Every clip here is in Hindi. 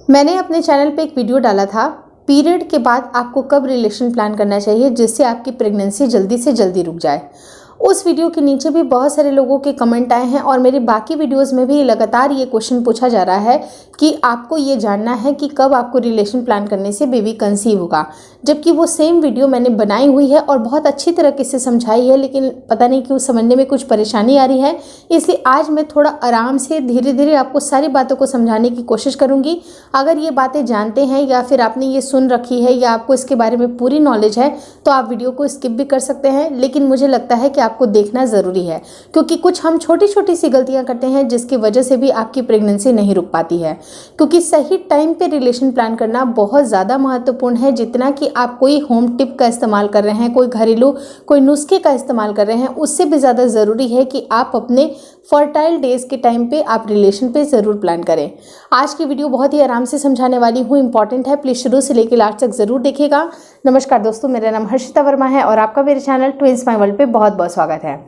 मैंने अपने चैनल पे एक वीडियो डाला था पीरियड के बाद आपको कब रिलेशन प्लान करना चाहिए जिससे आपकी प्रेगनेंसी जल्दी से जल्दी रुक जाए। उस वीडियो के नीचे भी बहुत सारे लोगों के कमेंट आए हैं और मेरी बाकी वीडियोस में भी लगातार ये क्वेश्चन पूछा जा रहा है कि आपको ये जानना है कि कब आपको रिलेशन प्लान करने से बेबी कंसीव होगा, जबकि वो सेम वीडियो मैंने बनाई हुई है और बहुत अच्छी तरीके से समझाई है, लेकिन पता नहीं क्यों समझने में कुछ परेशानी आ रही है। इसलिए आज मैं थोड़ा आराम से धीरे धीरे आपको सारी बातों को समझाने की कोशिश करूँगी। अगर ये बातें जानते हैं या फिर आपने ये सुन रखी है या आपको इसके बारे में पूरी नॉलेज है तो आप वीडियो को स्किप भी कर सकते हैं, लेकिन मुझे लगता है कि आपको देखना ज़रूरी है क्योंकि कुछ हम छोटी छोटी सी गलतियां करते हैं जिसकी वजह से भी आपकी प्रेगनेंसी नहीं रुक पाती है। क्योंकि सही टाइम पे रिलेशन प्लान करना बहुत ज़्यादा महत्वपूर्ण है, जितना कि आप कोई होम टिप का इस्तेमाल कर रहे हैं, कोई घरेलू कोई नुस्खे का इस्तेमाल कर रहे हैं, उससे भी ज़्यादा ज़रूरी है कि आप अपने फर्टाइल डेज के टाइम पे आप रिलेशन पे ज़रूर प्लान करें। आज की वीडियो बहुत ही आराम से समझाने वाली हूँ, इंपॉर्टेंट है, प्लीज़ शुरू से लेकर लास्ट तक ज़रूर देखिएगा। नमस्कार दोस्तों, मेरा नाम हर्षिता वर्मा है और आपका मेरे चैनल ट्विंस माय वर्ल्ड पे बहुत बहुत स्वागत है।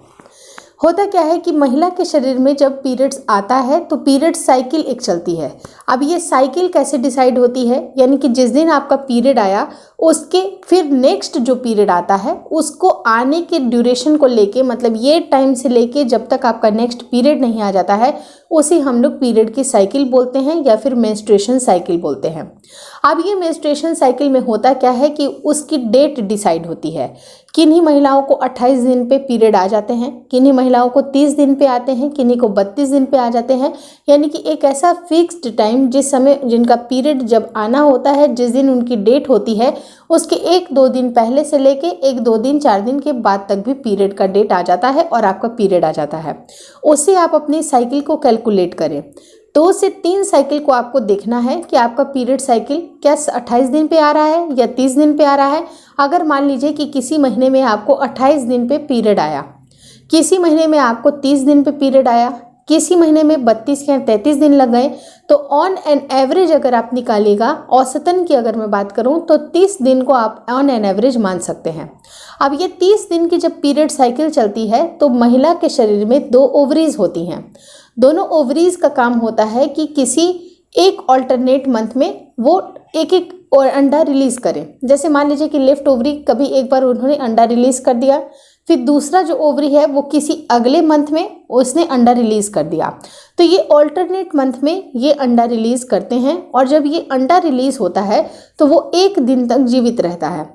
होता क्या है कि महिला के शरीर में जब पीरियड्स आता है तो पीरियड साइकिल एक चलती है। अब ये साइकिल कैसे डिसाइड होती है, यानी कि जिस दिन आपका पीरियड आया उसके फिर नेक्स्ट जो पीरियड आता है उसको आने के ड्यूरेशन को लेके, मतलब ये टाइम से लेके जब तक आपका नेक्स्ट पीरियड नहीं आ जाता है उसे हम लोग पीरियड की साइकिल बोलते हैं या फिर मेंस्ट्रुएशन साइकिल बोलते हैं। अब ये मेंस्ट्रुएशन साइकिल में होता क्या है कि उसकी डेट डिसाइड होती है। किन्हीं महिलाओं को 28 दिन पे पीरियड आ जाते हैं, किन्हीं महिलाओं को 30 दिन पे आते हैं, किन्हीं को 32 दिन पे आ जाते हैं, यानी कि एक ऐसा फिक्स्ड टाइम जिस समय जिनका पीरियड जब आना होता है, जिस दिन उनकी डेट होती है उसके 1-2 दिन पहले से लेके 1-2 दिन 4 दिन के बाद तक भी पीरियड का डेट आ जाता है और आपका पीरियड आ जाता है। उससे आप अपनी साइकिल को कैलकुलेट करें। 2 से 3 साइकिल को आपको देखना है कि आपका पीरियड साइकिल क्या 28 दिन पे आ रहा है या 30 दिन पे आ रहा है। अगर मान लीजिए कि किसी महीने में आपको 28 दिन पे पीरियड आया, किसी महीने में आपको 30 दिन पे पीरियड आया, किसी महीने में 32 या 33 दिन लग गए, तो ऑन एन एवरेज अगर आप निकालिएगा, औसतन की अगर मैं बात करूं तो 30 दिन को आप ऑन एन एवरेज मान सकते हैं। अब ये 30 दिन की जब पीरियड साइकिल चलती है तो महिला के शरीर में 2 ओवरीज होती हैं। दोनों ओवरीज का काम होता है कि किसी एक ऑल्टरनेट मंथ में वो एक एक और अंडा रिलीज करें। जैसे मान लीजिए कि लेफ्ट ओवरी कभी एक बार उन्होंने अंडा रिलीज कर दिया, फिर दूसरा जो ओवरी है वो किसी अगले मंथ में उसने अंडा रिलीज कर दिया, तो ये ऑल्टरनेट मंथ में ये अंडा रिलीज करते हैं और जब ये अंडा रिलीज होता है तो वो 1 दिन तक जीवित रहता है।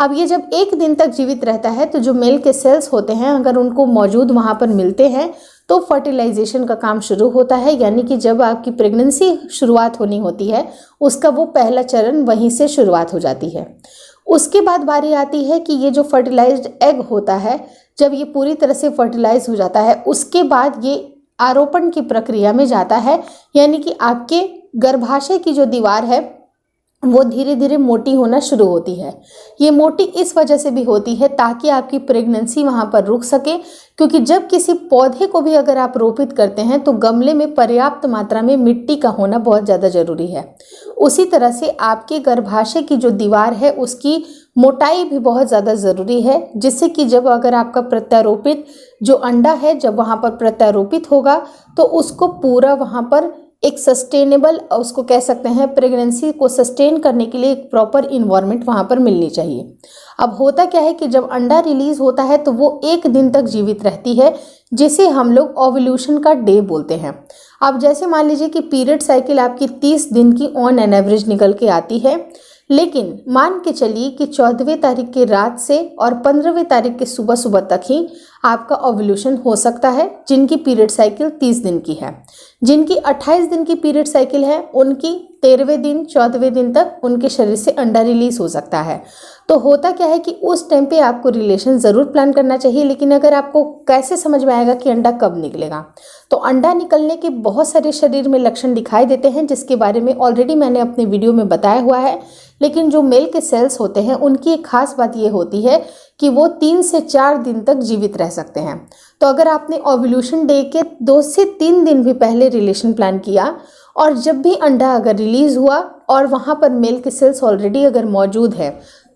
अब ये जब 1 दिन तक जीवित रहता है तो जो मेल के सेल्स होते हैं अगर उनको मौजूद वहाँ पर मिलते हैं तो फर्टिलाइजेशन का काम शुरू होता है, यानी कि जब आपकी प्रेगनेंसी शुरुआत होनी होती है उसका वो पहला चरण वहीं से शुरुआत हो जाती है। उसके बाद बारी आती है कि ये जो फर्टिलाइज्ड एग होता है, जब ये पूरी तरह से फर्टिलाइज हो जाता है उसके बाद ये आरोपण की प्रक्रिया में जाता है, यानी कि आपके गर्भाशय की जो दीवार है वो धीरे धीरे मोटी होना शुरू होती है। ये मोटी इस वजह से भी होती है ताकि आपकी प्रेगनेंसी वहाँ पर रुक सके, क्योंकि जब किसी पौधे को भी अगर आप रोपित करते हैं तो गमले में पर्याप्त मात्रा में मिट्टी का होना बहुत ज़्यादा ज़रूरी है। उसी तरह से आपके गर्भाशय की जो दीवार है उसकी मोटाई भी बहुत ज़्यादा ज़रूरी है, जिससे कि जब अगर आपका प्रत्यारोपित जो अंडा है जब वहाँ पर प्रत्यारोपित होगा तो उसको पूरा वहाँ पर एक सस्टेनेबल, उसको कह सकते हैं प्रेगनेंसी को सस्टेन करने के लिए एक प्रॉपर इन्वायरमेंट वहाँ पर मिलनी चाहिए। अब होता क्या है कि जब अंडा रिलीज होता है तो वो 1 दिन तक जीवित रहती है, जिसे हम लोग ओव्यूलेशन का डे बोलते हैं। अब जैसे मान लीजिए कि पीरियड साइकिल आपकी 30 दिन की ऑन एन एवरेज निकल के आती है, लेकिन मान के चलिए कि 14वें तारीख की रात से और 15वें तारीख के सुबह सुबह तक ही आपका ओव्यूलेशन हो सकता है, जिनकी पीरियड साइकिल 30 दिन की है। जिनकी 28 दिन की पीरियड साइकिल है उनकी 13वें दिन 14वें दिन तक उनके शरीर से अंडा रिलीज हो सकता है। तो होता क्या है कि उस टाइम पे आपको रिलेशन ज़रूर प्लान करना चाहिए, लेकिन अगर आपको कैसे समझ में आएगा कि अंडा कब निकलेगा, तो अंडा निकलने के बहुत सारे शरीर में लक्षण दिखाई देते हैं जिसके बारे में ऑलरेडी मैंने अपने वीडियो में बताया हुआ है। लेकिन जो मेल के सेल्स होते हैं उनकी एक खास बात ये होती है कि वो 3 से 4 दिन तक जीवित रह सकते हैं। तो अगर आपने ओव्यूलेशन डे के 2 से 3 दिन भी पहले रिलेशन प्लान किया और जब भी अंडा अगर रिलीज हुआ और वहाँ पर मेल के सेल्स ऑलरेडी अगर मौजूद है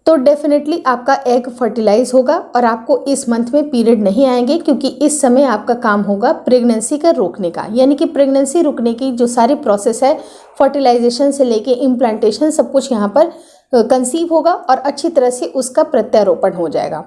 तो डेफिनेटली आपका एग फर्टिलाइज होगा और आपको इस मंथ में पीरियड नहीं आएंगे, क्योंकि इस समय आपका काम होगा प्रेगनेंसी का रोकने का। यानी कि प्रेगनेंसी रुकने की जो सारी प्रोसेस है, फर्टिलाइजेशन से लेके इम्प्लांटेशन, सब कुछ यहाँ पर कंसीव होगा और अच्छी तरह से उसका प्रत्यारोपण हो जाएगा।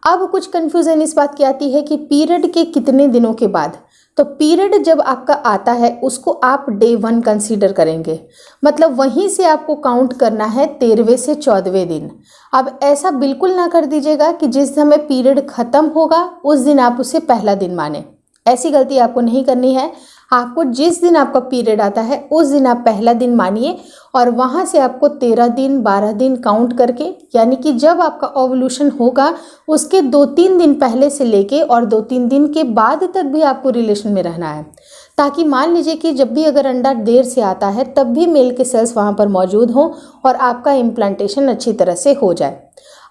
अब कुछ कन्फ्यूज़न इस बात की आती है कि पीरियड के कितने दिनों के बाद। तो पीरियड जब आपका आता है उसको आप डे 1 कंसीडर करेंगे, मतलब वहीं से आपको काउंट करना है 13वें से 14वें दिन। अब ऐसा बिल्कुल ना कर दीजिएगा कि जिस समय पीरियड ख़त्म होगा उस दिन आप उसे पहला दिन माने। ऐसी गलती आपको नहीं करनी है। आपको जिस दिन आपका पीरियड आता है उस दिन आप पहला दिन मानिए और वहाँ से आपको 13 दिन 12 दिन काउंट करके, यानी कि जब आपका ओवुलेशन होगा उसके 2-3 दिन पहले से लेके और 2-3 दिन के बाद तक भी आपको रिलेशन में रहना है, ताकि मान लीजिए कि जब भी अगर अंडा देर से आता है तब भी मेल के सेल्स वहाँ पर मौजूद हों और आपका इम्प्लांटेशन अच्छी तरह से हो जाए।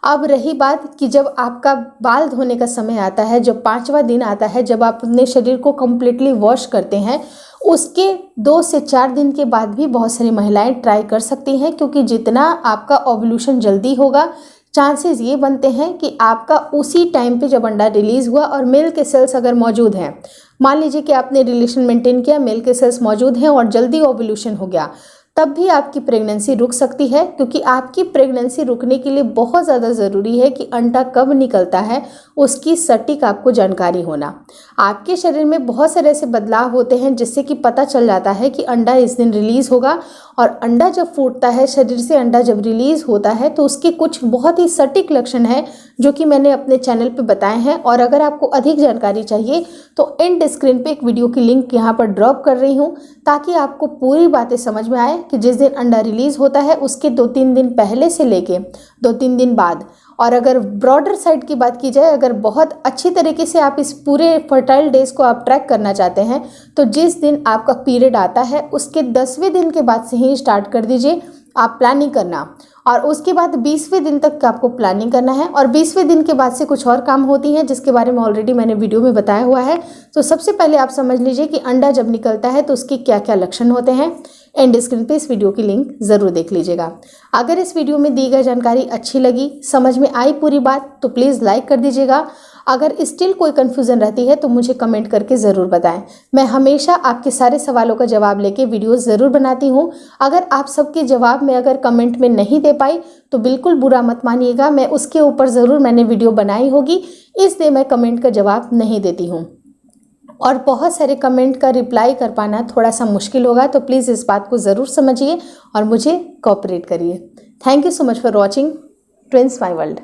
अब रही बात कि जब आपका बाल धोने का समय आता है, जब 5वां दिन आता है, जब आप अपने शरीर को कम्प्लीटली वॉश करते हैं, उसके 2 से 4 दिन के बाद भी बहुत सारी महिलाएं ट्राई कर सकती हैं, क्योंकि जितना आपका ओवुलेशन जल्दी होगा चांसेस ये बनते हैं कि आपका उसी टाइम पे जब अंडा रिलीज़ हुआ और मेल के सेल्स अगर मौजूद हैं, मान लीजिए कि आपने रिलेशन मेंटेन किया, मेल के सेल्स मौजूद हैं और जल्दी ओवुलेशन हो गया, तब भी आपकी प्रेगनेंसी रुक सकती है। क्योंकि आपकी प्रेगनेंसी रुकने के लिए बहुत ज़्यादा ज़रूरी है कि अंडा कब निकलता है उसकी सटीक आपको जानकारी होना। आपके शरीर में बहुत सारे ऐसे बदलाव होते हैं जिससे कि पता चल जाता है कि अंडा इस दिन रिलीज़ होगा, और अंडा जब फूटता है, शरीर से अंडा जब रिलीज़ होता है तो उसके कुछ बहुत ही सटीक लक्षण हैं जो कि मैंने अपने चैनल पे बताए हैं। और अगर आपको अधिक जानकारी चाहिए तो एंड स्क्रीन पे एक वीडियो की लिंक यहाँ पर ड्रॉप कर रही हूँ, ताकि आपको पूरी बातें समझ में आए कि जिस दिन अंडा रिलीज़ होता है उसके 2-3 दिन पहले से लेके 2-3 दिन बाद। और अगर ब्रॉडर साइड की बात की जाए, अगर बहुत अच्छी तरीके से आप इस पूरे फर्टाइल डेज को आप ट्रैक करना चाहते हैं, तो जिस दिन आपका पीरियड आता है उसके 10वें दिन के बाद से ही स्टार्ट कर दीजिए आप प्लानिंग करना, और उसके बाद 20वें दिन तक आपको प्लानिंग करना है। और 20वें दिन के बाद से कुछ और काम होती हैं जिसके बारे में ऑलरेडी मैंने वीडियो में बताया हुआ है। तो सबसे पहले आप समझ लीजिए कि अंडा जब निकलता है तो उसके क्या क्या लक्षण होते हैं। एंड स्क्रीन पे इस वीडियो की लिंक ज़रूर देख लीजिएगा। अगर इस वीडियो में दी गई जानकारी अच्छी लगी, समझ में आई पूरी बात, तो प्लीज़ लाइक कर दीजिएगा। अगर स्टिल कोई कन्फ्यूज़न रहती है तो मुझे कमेंट करके ज़रूर बताएं। मैं हमेशा आपके सारे सवालों का जवाब लेके वीडियोस ज़रूर बनाती हूँ। अगर आप सबके जवाब मैं अगर कमेंट में नहीं दे पाई तो बिल्कुल बुरा मत मानिएगा, मैं उसके ऊपर ज़रूर मैंने वीडियो बनाई होगी, इसलिए मैं कमेंट का जवाब नहीं देती हूँ। और बहुत सारे कमेंट का रिप्लाई कर पाना थोड़ा सा मुश्किल होगा, तो प्लीज़ इस बात को ज़रूर समझिए और मुझे कोऑपरेट करिए। Thank you so much for watching twins my world.